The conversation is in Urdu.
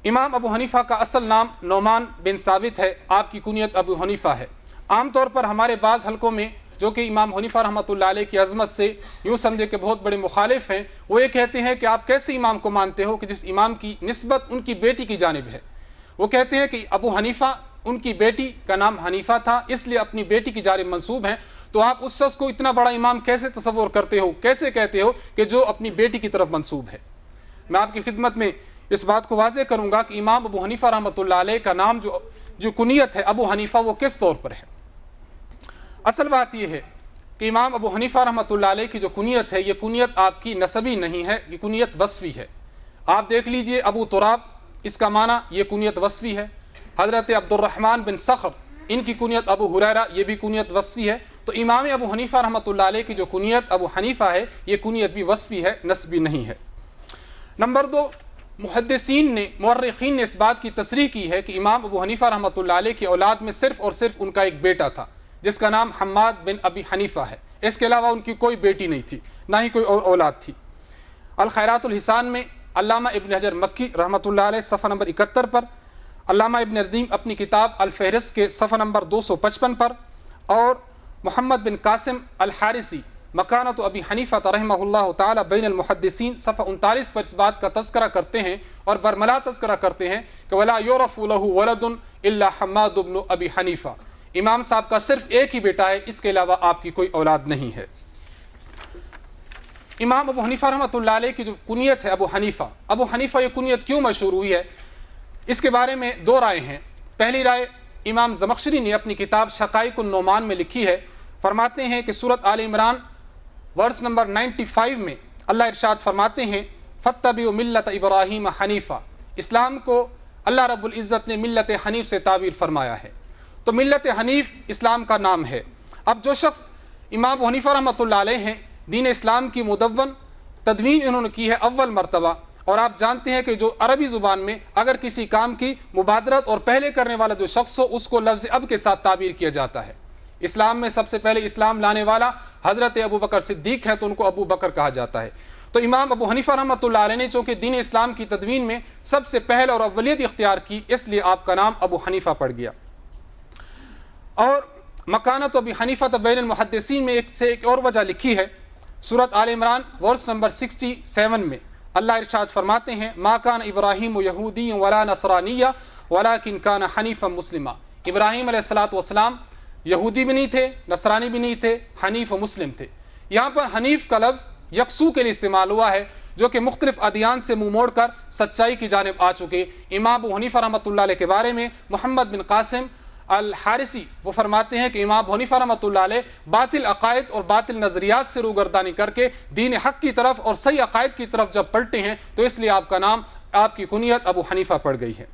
امام ابو حنیفہ کا اصل نام نعمان بن ثابت ہے، آپ کی کنیت ابو حنیفہ ہے۔ عام طور پر ہمارے بعض حلقوں میں جو کہ امام حنیفہ رحمۃ اللہ علیہ کی عظمت سے یوں سمجھے کہ بہت بڑے مخالف ہیں، وہ یہ کہتے ہیں کہ آپ کیسے امام کو مانتے ہو کہ جس امام کی نسبت ان کی بیٹی کی جانب ہے۔ وہ کہتے ہیں کہ ابو حنیفہ ان کی بیٹی کا نام حنیفہ تھا، اس لیے اپنی بیٹی کی جانب منسوب ہیں، تو آپ اس شخص کو اتنا بڑا امام کیسے تصور کرتے ہو، کیسے کہتے ہو کہ جو اپنی بیٹی کی طرف منسوب ہے؟ میں آپ کی خدمت میں اس بات کو واضح کروں گا کہ امام ابو حنیفہ رحمۃ اللہ علیہ کا نام جو کنیت ہے ابو حنیفہ، وہ کس طور پر ہے؟ اصل بات یہ ہے کہ امام ابو حنیفہ رحمۃ اللہ علیہ کی جو کنیت ہے، یہ کنیت آپ کی نسبی نہیں ہے، یہ کنیت وصفی ہے۔ آپ دیکھ لیجئے ابو تراب، اس کا معنی یہ کنیت وصفی ہے۔ حضرت عبد الرحمن بن صخر، ان کی کنیت ابو ہریرہ، یہ بھی کنیت وصفی ہے۔ تو امام ابو حنیفہ رحمۃ اللہ علیہ کی جو کنیت ابو حنیفہ ہے، یہ کنیت بھی وصفی ہے، نسبی نہیں ہے۔ نمبر 2، محدثین نے، مورخین نے اس بات کی تصریح کی ہے کہ امام ابو حنیفہ رحمۃ اللہ علیہ کی اولاد میں صرف اور صرف ان کا ایک بیٹا تھا، جس کا نام حماد بن ابی حنیفہ ہے۔ اس کے علاوہ ان کی کوئی بیٹی نہیں تھی، نہ ہی کوئی اور اولاد تھی۔ الخیرات الحسان میں علامہ ابن حجر مکی رحمۃ اللہ علیہ صفحہ نمبر 71 پر، علامہ ابن ردیم اپنی کتاب الفہرست کے صفحہ نمبر 255 پر، اور محمد بن قاسم الحارثی مکانۃ ابی حنیفہ رحمہ اللہ تعالی بین المحدثین صفحہ 39 پر اس بات کا تذکرہ کرتے ہیں اور برملا تذکرہ کرتے ہیں کہ ولا یعرف له ولد الا حماد بن ابی حنیفہ، امام صاحب کا صرف ایک ہی بیٹا ہے، اس کے علاوہ آپ کی کوئی اولاد نہیں ہے۔ امام ابو حنیفہ رحمۃ اللہ علیہ کی جو کنیت ہے ابو حنیفہ یہ کنیت کیوں مشہور ہوئی ہے؟ اس کے بارے میں دو رائے ہیں۔ پہلی رائے امام زمخشری نے اپنی کتاب شقائق النعمان میں لکھی ہے، فرماتے ہیں کہ سورۃ آل عمران ورس نمبر 95 میں اللہ ارشاد فرماتے ہیں فاتبعوا ملت ابراہیم حنیفہ، اسلام کو اللہ رب العزت نے ملت حنیف سے تعبیر فرمایا ہے، تو ملت حنیف اسلام کا نام ہے۔ اب جو شخص امام ابو حنیفہ رحمۃ اللہ علیہ ہیں، دین اسلام کی تدوین انہوں نے کی ہے اول مرتبہ، اور آپ جانتے ہیں کہ جو عربی زبان میں اگر کسی کام کی مبادرت اور پہلے کرنے والا جو شخص ہو، اس کو لفظ اب کے ساتھ تعبیر کیا جاتا ہے۔ اسلام میں سب سے پہلے اسلام لانے والا حضرت ابو بکر صدیق ہے، تو ان کو ابو بکر کہا جاتا ہے۔ تو امام ابو حنیفہ رحمۃ اللہ علیہ نے چونکہ دین اسلام کی تدوین میں سب سے پہل اور اولیت اختیار کی، اس لیے آپ کا نام ابو حنیفہ پڑ گیا۔ اور مکانۃ ابی حنیفہ بین المحدثین میں ایک اور وجہ لکھی ہے، سورۃ آل عمران ورس نمبر 67 میں اللہ ارشاد فرماتے ہیں ما کان ابراہیم یہودی ولا نصرانیہ ولکن کان حنیفا مسلما، ابراہیم علیہ الصلوۃ والسلام یہودی بھی نہیں تھے، نصرانی بھی نہیں تھے، حنیف و مسلم تھے۔ یہاں پر حنیف کا لفظ یکسو کے لیے استعمال ہوا ہے، جو کہ مختلف ادیان سے منہ موڑ کر سچائی کی جانب آ چکے۔ امام ابو حنیفہ رحمۃ اللہ علیہ کے بارے میں محمد بن قاسم الحارثی وہ فرماتے ہیں کہ امام ابو حنیفہ رحمۃ اللہ علیہ باطل عقائد اور باطل نظریات سے روگردانی کر کے دین حق کی طرف اور صحیح عقائد کی طرف جب پلٹے ہیں، تو اس لیے آپ کا نام، آپ کی کنیت ابو حنیفہ پڑ گئی ہے۔